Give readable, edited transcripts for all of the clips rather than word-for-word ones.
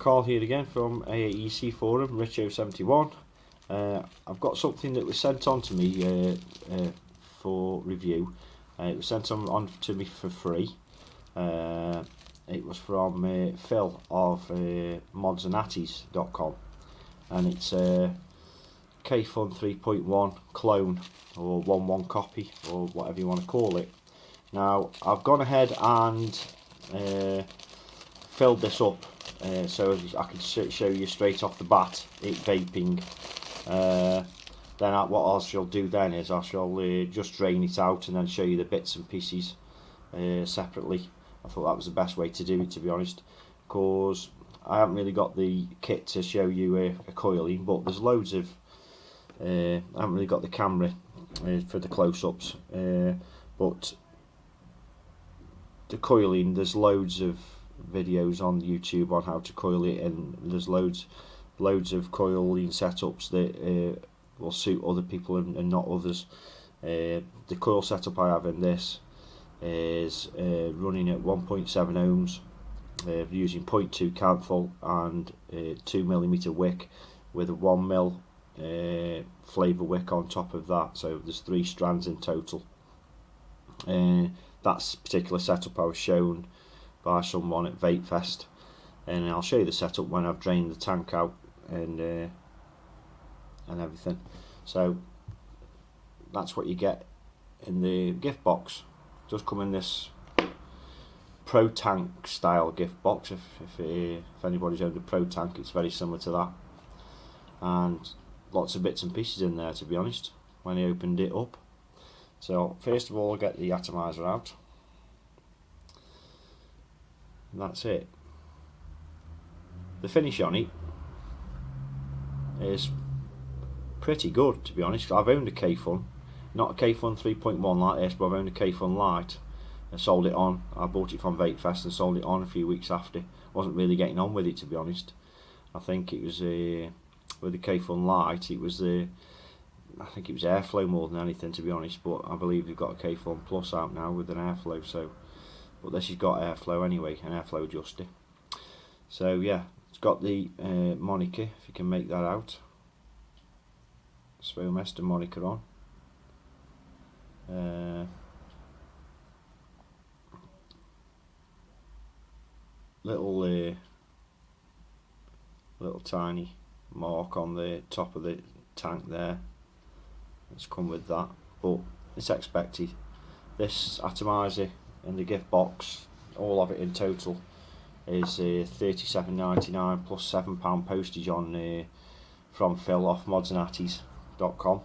Carl here again from AAEC Forum, Richo71. I've got something that was sent on to me for review. It was sent on to me for free. It was from Phil of modsandnatties.com, and it's a Kayfun 3.1 clone, or 1.1 copy, or whatever you want to call it. Now I've gone ahead and filled this up so I can show you straight off the bat it vaping. Then what I shall do then is I shall just drain it out and then show you the bits and pieces separately. I thought that was the best way to do it, to be honest, because I haven't really got the kit to show you a coiling, but there's loads of I haven't really got the camera for the close-ups, but the coiling, there's loads of videos on YouTube on how to coil it, and there's loads of coiling setups that will suit other people and not others. The coil setup I have in this is running at 1.7 ohms, using 0.2 candle and 2mm wick with a 1mm flavour wick on top of that, so there's 3 strands in total. That's particular setup I was shown by someone at Vape Fest, and I'll show you the setup when I've drained the tank out and everything. So that's what you get in the gift box. Just come in this Pro Tank style gift box. If anybody's owned a Pro Tank, it's very similar to that, and lots of bits and pieces in there, to be honest, when I opened it up. So first of all, I'll get the atomizer out, and that's it. The finish on it is pretty good, to be honest. I've owned a Kayfun, not a Kayfun 3.1 like this, but I've owned a Kayfun Lite. I sold it on. I bought it from Vape Fest and sold it on a few weeks after. Wasn't really getting on with it, to be honest. I think it was with the Kayfun Lite, it was I think it was airflow more than anything, to be honest. But I believe we've got a Kayfun Plus out now with an airflow. So, but this has got airflow anyway, an airflow adjuster. So yeah, it's got the moniker, if you can make that out. Svomester moniker on. Little tiny mark on the top of the tank there. It's come with that, but it's expected. This atomizer in the gift box, all of it in total, is £37.99 plus £7 postage on from Phil off modsandnatties.com,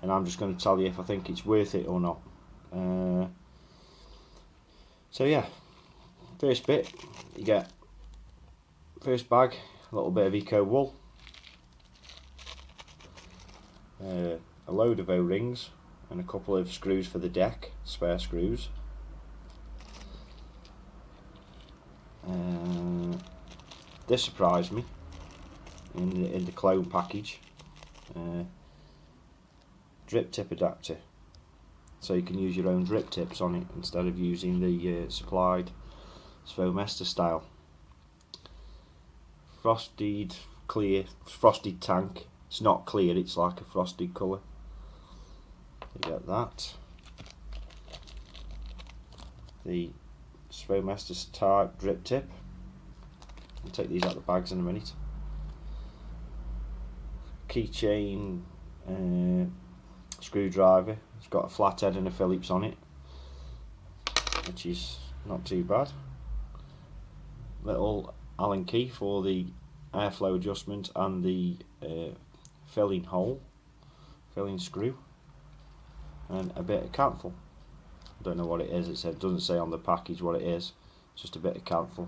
and I'm just going to tell you if I think it's worth it or not. So yeah, first bit, you get first bag, a little bit of eco wool, a load of O-rings and a couple of screws for the deck, spare screws. This surprised me in the clone package. Drip tip adapter, so you can use your own drip tips on it instead of using the supplied Svomester style. Frosted tank. It's not clear, it's like a frosted colour. You get that. The Svomester type drip tip. I'll take these out of the bags in a minute. Keychain screwdriver. It's got a flathead and a Phillips on it, which is not too bad. Little Allen key for the airflow adjustment and the filling screw, and a bit of candle. I don't know what it is. It doesn't say on the package what it is. It's just a bit of candle,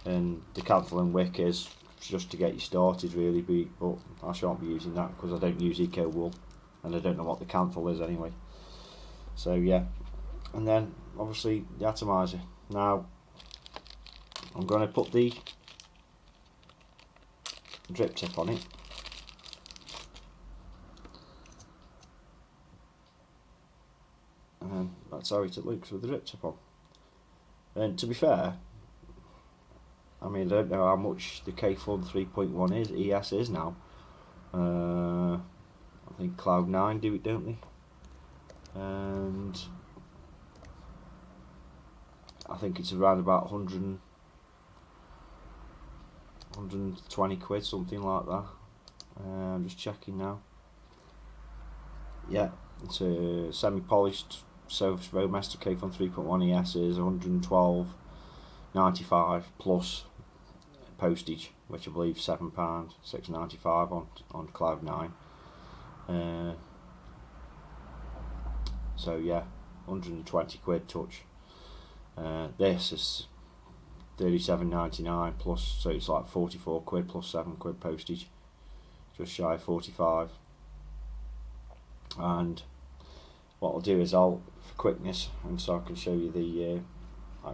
and the candle and wick is just to get you started, really. But I shan't be using that because I don't use eco wool, and I don't know what the candle is anyway. So yeah, and then obviously the atomizer. Now I'm going to put the drip tip on it. And that's how it looks with the drip tip on. And to be fair, I mean, I don't know how much the Kayfun 3.1 is, ES is now. I think Cloud9 do it, don't they? And I think it's around about 120 quid, something like that. I'm just checking now. Yeah, it's a semi-polished Surface Roadmaster Kayfun 3.1 ES is 112.95 plus postage, which I believe £7, £6.95 on Cloud9. So yeah, 120 quid touch. This is 37.99 plus, so it's like 44 quid plus 7 quid postage, just shy of 45. And what I'll do is for quickness, and so I can show you the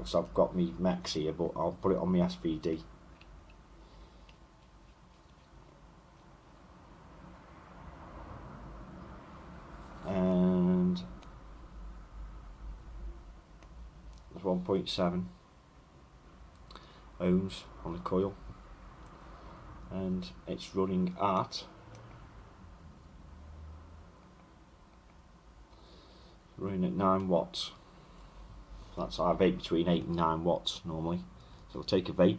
so I've got my Mex here, but I'll put it on my SVD. And there's 1.7 ohms on the coil, and it's running at 9 watts. That's I vape between 8 and 9 watts normally. So I'll take a vape.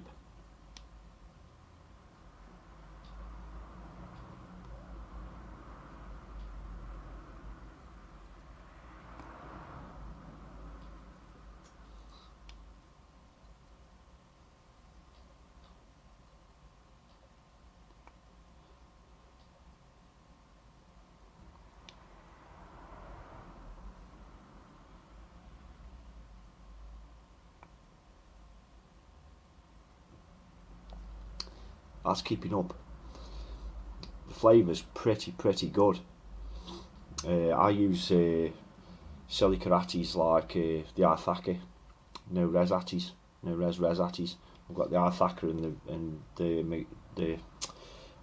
That's keeping up. The flavour's pretty good. I use silica atties like the Arthaka, no res atties. I've got the Arthaka and the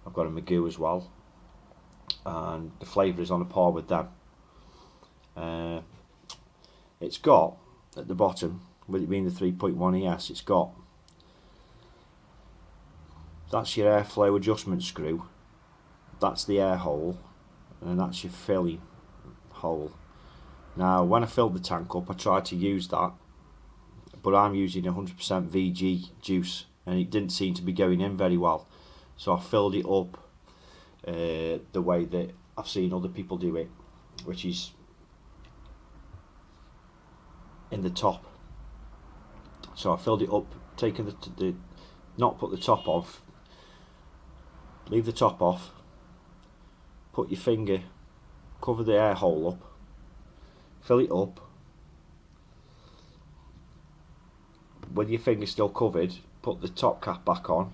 I've got a Magoo as well, and the flavour is on a par with them. It's got at the bottom, with it being the 3.1 ES, it's got, that's your airflow adjustment screw, that's the air hole, and that's your filling hole. Now when I filled the tank up, I tried to use that, but I'm using 100% VG juice and it didn't seem to be going in very well, so I filled it up the way that I've seen other people do it, which is in the top. So I filled it up, taking the not put the top off, leave the top off, put your finger, cover the air hole up, fill it up. With your finger still covered, put the top cap back on,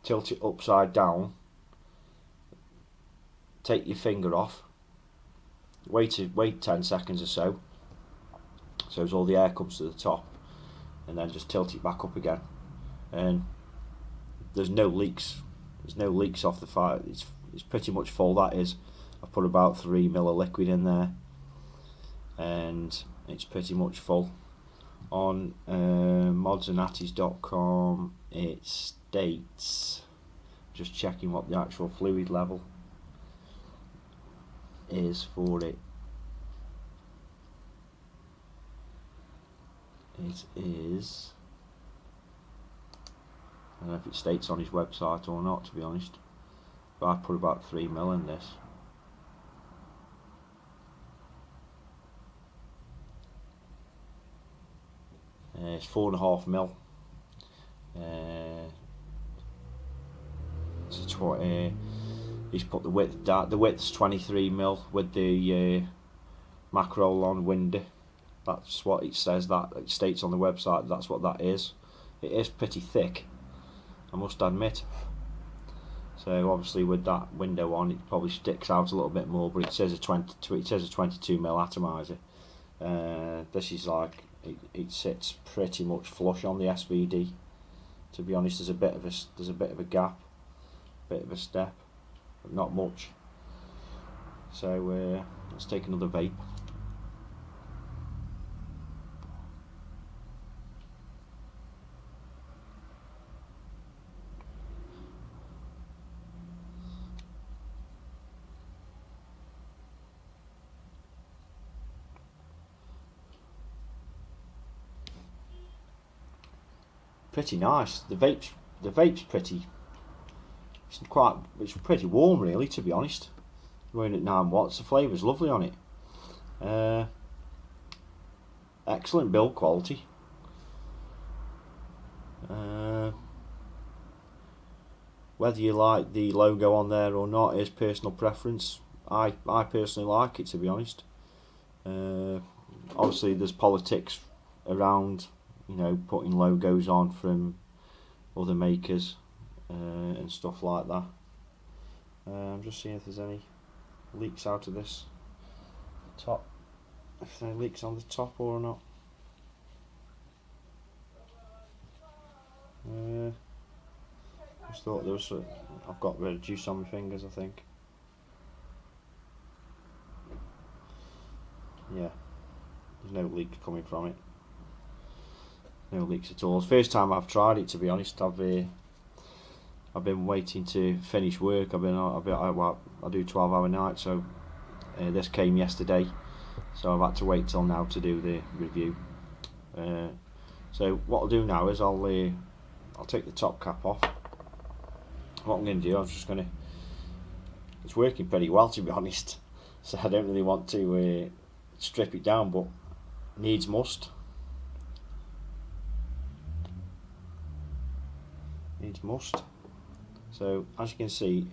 tilt it upside down, take your finger off, wait 10 seconds or so as all the air comes to the top, and then just tilt it back up again, and there's no leaks off the fire. It's pretty much full, that is. I put about 3 ml of liquid in there and it's pretty much full. On modsandnatties.com it states, just checking what the actual fluid level is for it. It is, I don't know if it states on his website or not, to be honest, but I put about 3 ml in this. It's 4.5 ml. He's put the width down. The width's 23 ml with the macro on window. That's what it says, that it states on the website. That's what that is. It is pretty thick, I must admit. So obviously with that window on, it probably sticks out a little bit more. But it says a 22 ml atomizer. This is like, it sits pretty much flush on the SVD. To be honest, there's a bit of a gap, bit of a step, but not much. So let's take another vape. pretty nice. The vape's pretty. It's pretty warm, really, to be honest. Running at 9 watts, the flavour's lovely on it. Excellent build quality. Whether you like the logo on there or not is personal preference. I personally like it, to be honest. Obviously there's politics around, you know, putting logos on from other makers and stuff like that. I'm just seeing if there's any leaks out of this top, if there are leaks on the top or not. Just thought there was I've got a bit of juice on my fingers, I think. Yeah, there's no leak coming from it. No leaks at all. It's the first time I've tried it, to be honest. I've been waiting to finish work. I do 12-hour nights, so this came yesterday, so I've had to wait till now to do the review. So what I'll do now is I'll take the top cap off. What I'm going to do, it's working pretty well, to be honest, so I don't really want to strip it down, but needs must. So as you can see,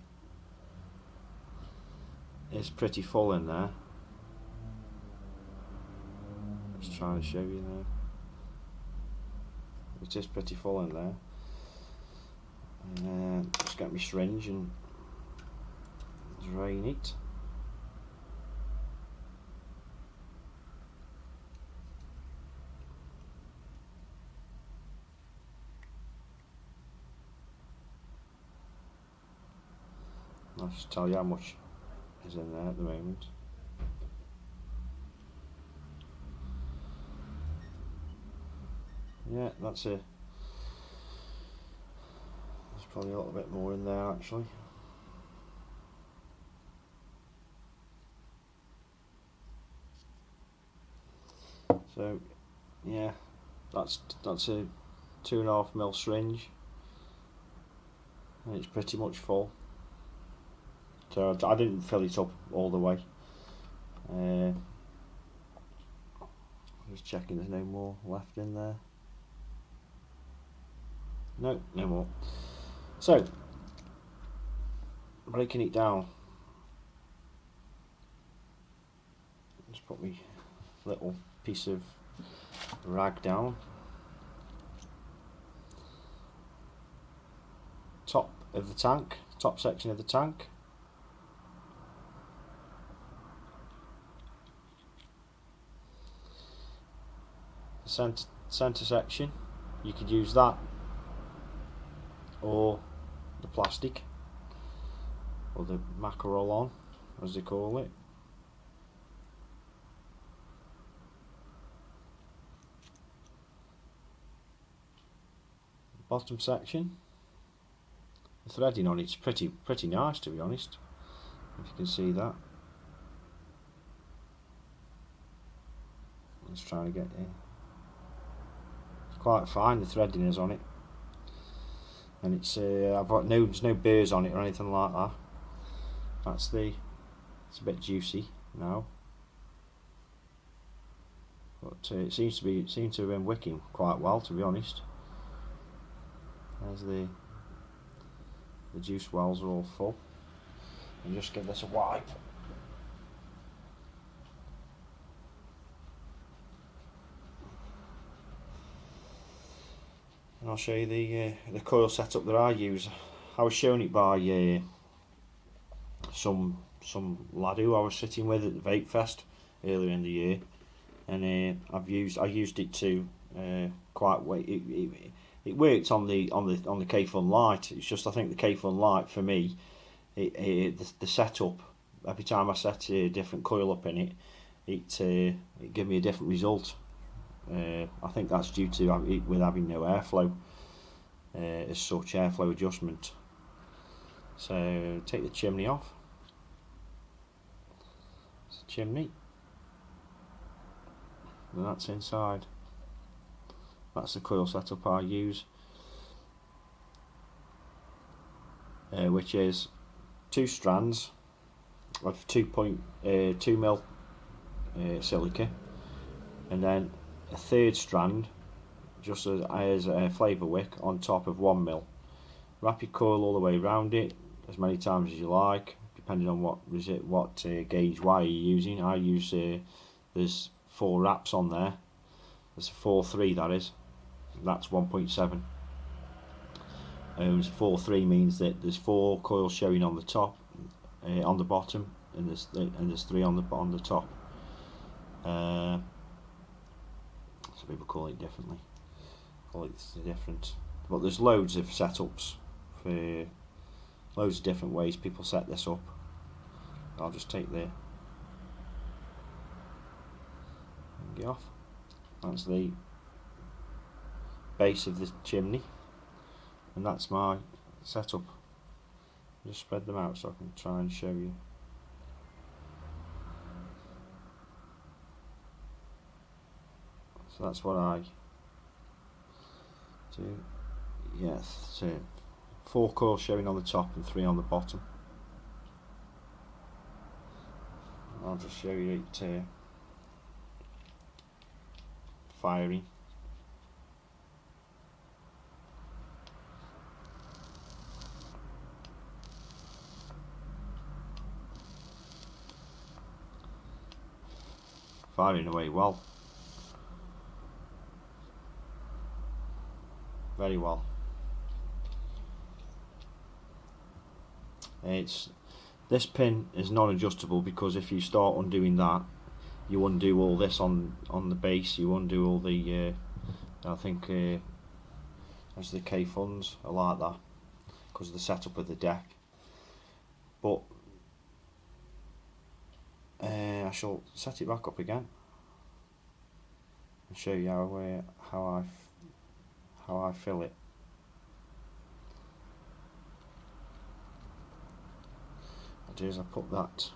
it's pretty full in there. Just trying to show you there. It is pretty full in there. Just get my syringe and drain it. I'll just tell you how much is in there at the moment. Yeah, there's probably a little bit more in there actually. So yeah, that's a 2.5 ml syringe, and it's pretty much full. So I didn't fill it up all the way. Just checking there's no more left in there. No more. So, breaking it down. Just put my little piece of rag down. Top of the tank, top section of the tank. The centre section, you could use that or the plastic, or the macaroon as they call it. Bottom section, the threading on it's pretty nice, to be honest, if you can see that. Let's try to get in. It's quite fine, the threading is on it, and it's there's no burrs on it or anything like that. It's a bit juicy now, but it seems to have been wicking quite well, to be honest. There's the juice wells are all full. And just give this a wipe. And I'll show you the coil setup that I use. I was shown it by some lad who I was sitting with at the Vape Fest earlier in the year, and I used it to quite well. It worked on the Kayfun Lite. It's just I think the Kayfun Lite for me, the setup, every time I set a different coil up in it gave me a different result. I think that's due to with having no airflow as such, airflow adjustment. So take the chimney off. It's a chimney, and that's inside. That's the coil setup I use. which is 2 strands of 2.2 mil silica, and then a third strand just as a flavour wick on top of 1 mil. Wrap your coil all the way around it as many times as you like, depending on what gauge wire you're using. I use there's 4 wraps on there. There's a 4-3, that is. That's 1.7. 4-3 means that there's 4 coils showing on the top, on the bottom, and there's 3 on the top. Some people call it differently. Different, but there's loads of setups for loads of different ways people set this up. I'll just take the get off. That's the base of the chimney, and that's my setup. Just spread them out so I can try and show you. So that's what I do. Yes, so 4 coils showing on the top and 3 on the bottom. I'll just show you it firing. Firing away well. Very well. This pin is non-adjustable, because if you start undoing that, you undo all this on the base. You undo all the I think as the Kayfuns are like that because of the setup of the deck. But I shall set it back up again and show you how I fill it. What I do is I put that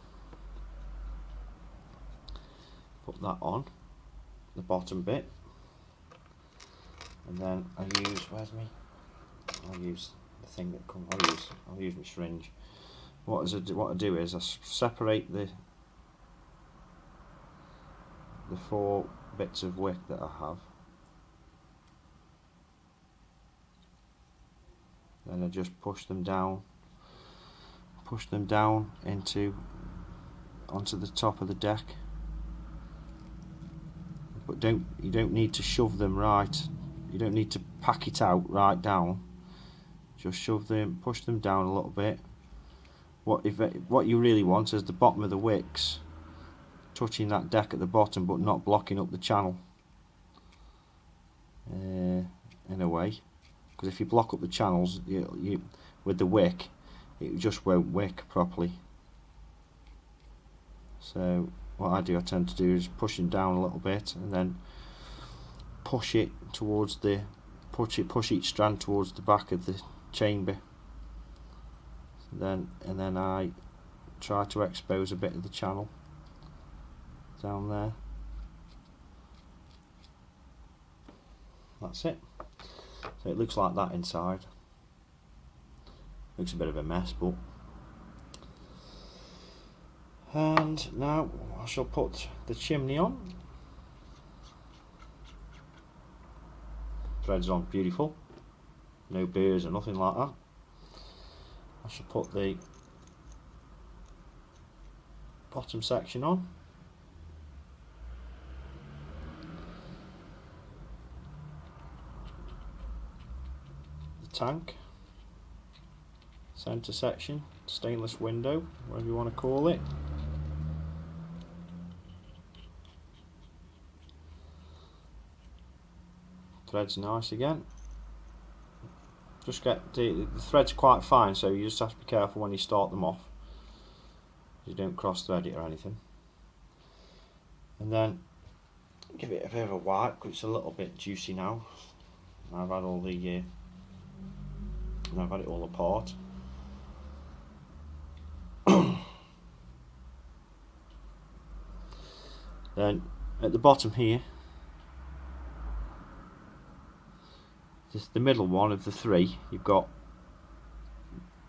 on the bottom bit, and then I use I'll use the thing that comes. I'll use my syringe. What I do is I separate the 4 bits of wick that I have. Then I just push them down onto the top of the deck. But you don't need to shove them right. You don't need to pack it out right down. Just push them down a little bit. What you really want is the bottom of the wicks touching that deck at the bottom, but not blocking up the channel. In a way, because if you block up the channels, you with the wick, it just won't wick properly. So what I tend to do is push them down a little bit, and then push each strand towards the back of the chamber. And then I try to expose a bit of the channel down there. That's it. So it looks like that inside. Looks a bit of a mess, but. And now I shall put the chimney on. Threads on beautiful. No burrs or nothing like that. I shall put the bottom section on. Tank, centre section, stainless window, whatever you want to call it. Thread's nice again. Just get the thread's quite fine, so you just have to be careful when you start them off. You don't cross thread it or anything. And then give it a bit of a wipe because it's a little bit juicy now. I've had all the I've had it all apart. Then at the bottom here, just the middle one of the 3, you've got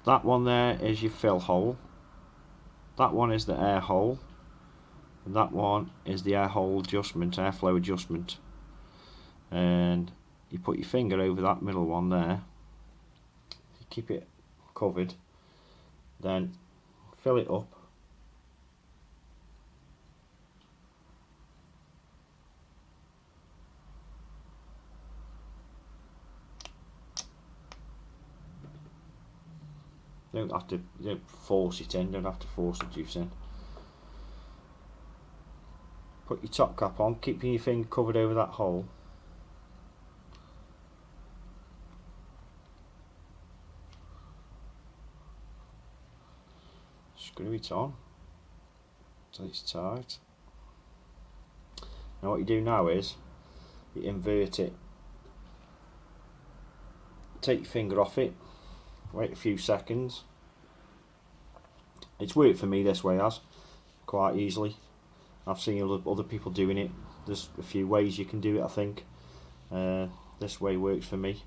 That one there is your fill hole, that one is the air hole, and that one is the air hole adjustment, airflow adjustment. And you put your finger over that middle one there, you keep it covered, then fill it up. You don't force it in, don't have to force the juice in. Put your top cap on, keeping your finger covered over that hole. Screw it on until it's tight. Now what you do now is you invert it. Take your finger off it, wait a few seconds. It's worked for me this way, as quite easily. I've seen other people doing it. There's a few ways you can do it, I think. This way works for me.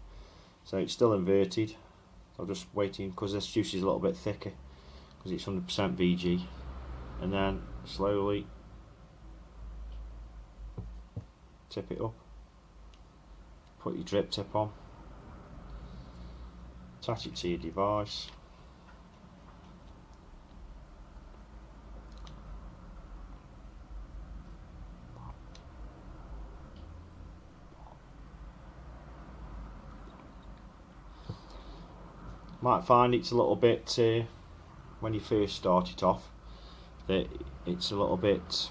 So it's still inverted. I'm just waiting because this juice is a little bit thicker because it's 100% VG. And then slowly tip it up. Put your drip tip on. Attach it to your device. Might find it's a little bit, when you first start it off, that it's a little bit,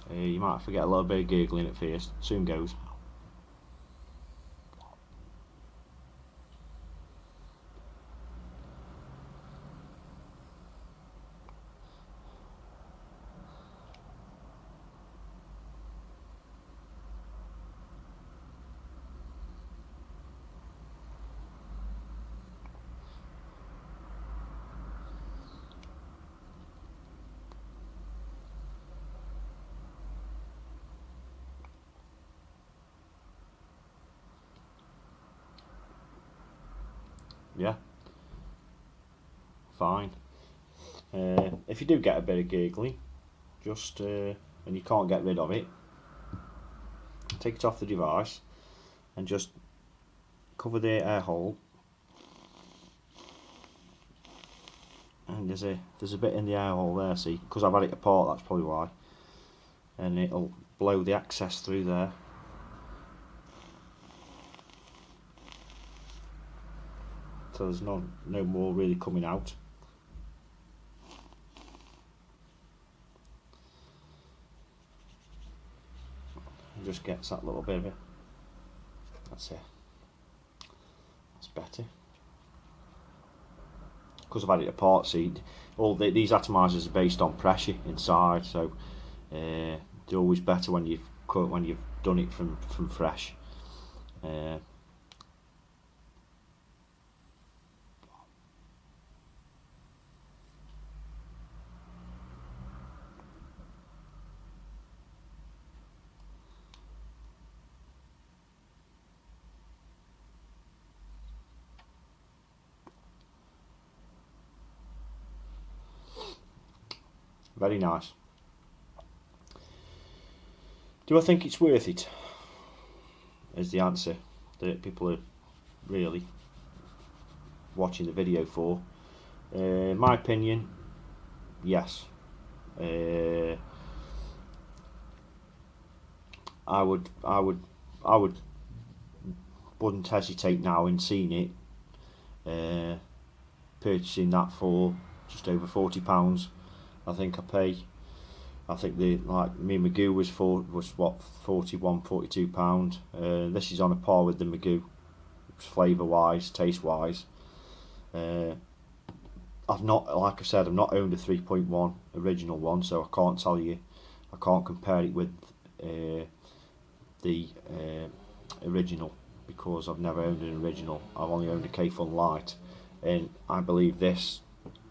you might forget a little bit of gurgling at first, soon goes. Yeah, fine. If you do get a bit of gurgling, just and you can't get rid of it, take it off the device and just cover the air hole. And there's a bit in the air hole there, see, because I've had it apart, that's probably why. And it'll blow the excess through there. So there's no more really coming out. It just gets that little bit of it. That's it. That's better. Because I've had it apart, see, these atomizers are based on pressure inside, so they're always better when you've done it from fresh. Very nice. Do I think it's worth it? Is the answer that people are really watching the video for. In my opinion, yes. I wouldn't hesitate now in seeing it. Purchasing that for just over £40. I think like me Magoo was what, £41, £42. This is on a par with the Magoo, flavour wise, taste wise. I've not, like I said, I've not owned a 3.1 original one, so I can't tell you, I can't compare it with the original because I've never owned an original. I've only owned a Kayfun Light, and I believe this,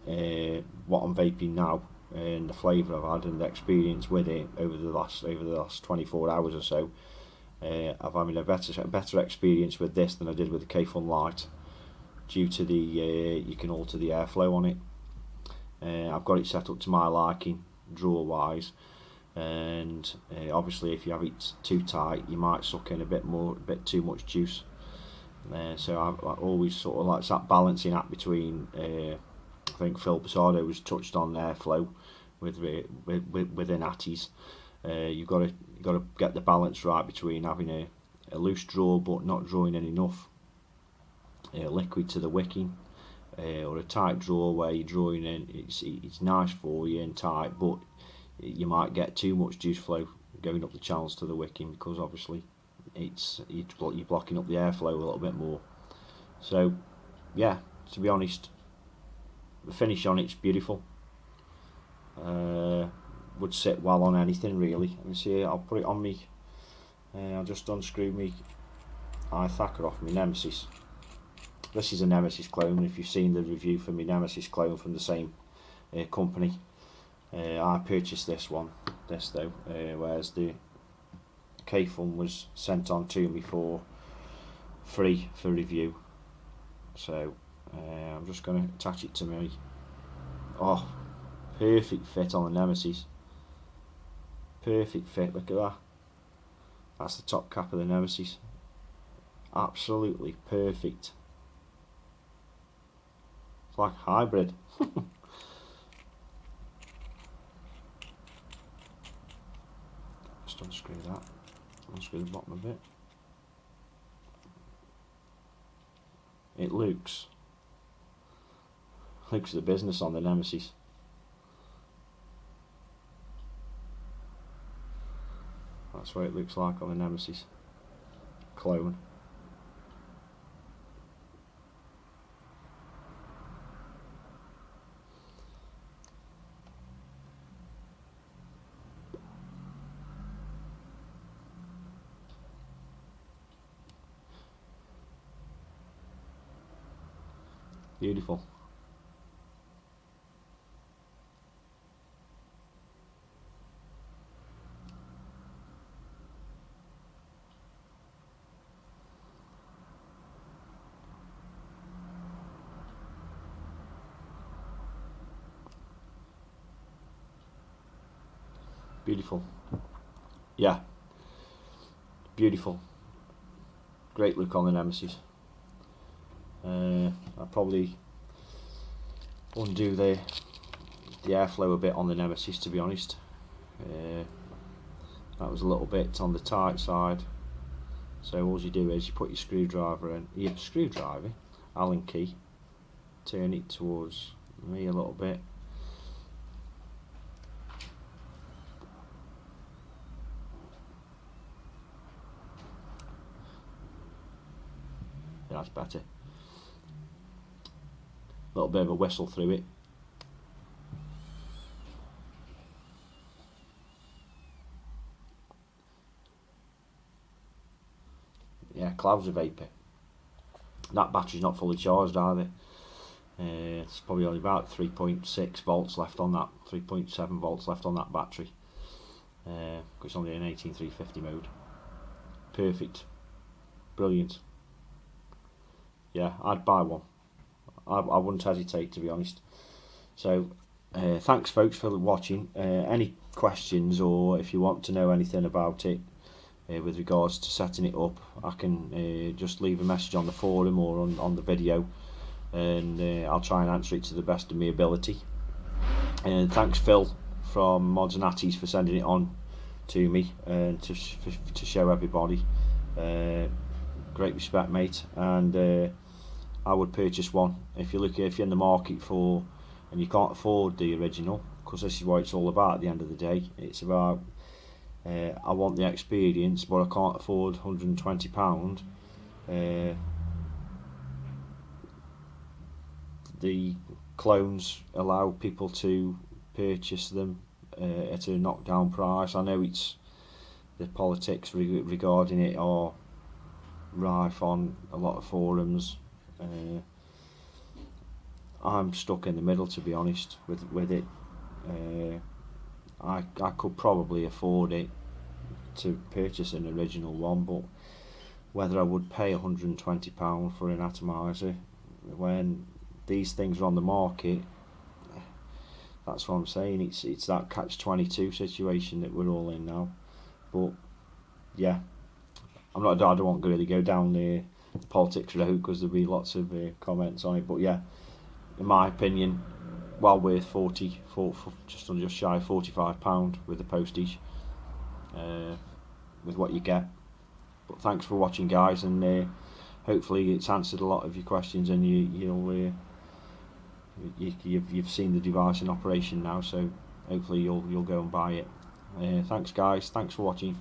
what I'm vaping now, and the flavour I've had and the experience with it over the last 24 hours or so, I've having a better experience with this than I did with the Kayfun Light, due to the you can alter the airflow on it. I've got it set up to my liking, drawer wise, and obviously if you have it too tight you might suck in a bit too much juice. So I always sort of like that balancing act between I think Phil Basardo was touched on airflow within Atties. You've got to get the balance right between having a loose draw but not drawing in enough liquid to the wicking, or a tight draw where you're drawing in. It's nice for you and tight, but you might get too much juice flow going up the channels to the wicking, because obviously you're blocking up the airflow a little bit more. So yeah, to be honest, the finish on it's beautiful. Would sit well on anything really. Let me see, I'll put it on me. I'll just unscrew me eye thacker off my Nemesis. This is a Nemesis Clone. If you've seen the review for my Nemesis Clone from the same company, I purchased this though, whereas the Kayfun was sent on to me for free for review. So I'm just going to attach it to me. Oh, perfect fit on the Nemesis. Perfect fit, look at that. That's the top cap of the Nemesis. Absolutely perfect. It's like hybrid. Just unscrew that. Unscrew the bottom of it. It looks the business on the Nemesis. That's what it looks like on the Nemesis Clone. Beautiful. Beautiful. Yeah. Beautiful. Great look on the Nemesis. I'll probably undo the airflow a bit on the Nemesis, to be honest. That was a little bit on the tight side. So all you do is you put your screwdriver in, Allen key, turn it towards me a little bit. That's better. A little bit of a whistle through it. Yeah, clouds of vapour. That battery's not fully charged either. It's probably only about 3.6 volts left on that, 3.7 volts left on that battery. It's only an 18350 mode. Perfect. Brilliant. Yeah, I'd buy one. I wouldn't hesitate, to be honest. So thanks folks for watching. Any questions, or if you want to know anything about it with regards to setting it up, I can just leave a message on the forum or on the video, and I'll try and answer it to the best of my ability. And thanks Phil from Mods and Atties for sending it on to me and to show everybody. Great respect, mate, and I would purchase one if you're in the market for, and you can't afford the original, because this is what it's all about at the end of the day. It's about I want the experience, but I can't afford £120. The clones allow people to purchase them at a knockdown price. I know it's the politics regarding it are rife on a lot of forums. I'm stuck in the middle, to be honest, with it. I could probably afford it to purchase an original one, but whether I would pay £120 for an atomizer, when these things are on the market. That's what I'm saying. It's that catch-22 situation that we're all in now. But yeah, I don't want to really go down the politics road because there'll be lots of comments on it. But yeah, in my opinion, well worth 40, just shy of £45 with the postage, with what you get. But thanks for watching, guys, and hopefully it's answered a lot of your questions, and you've seen the device in operation now. So hopefully you'll go and buy it. Thanks, guys. Thanks for watching.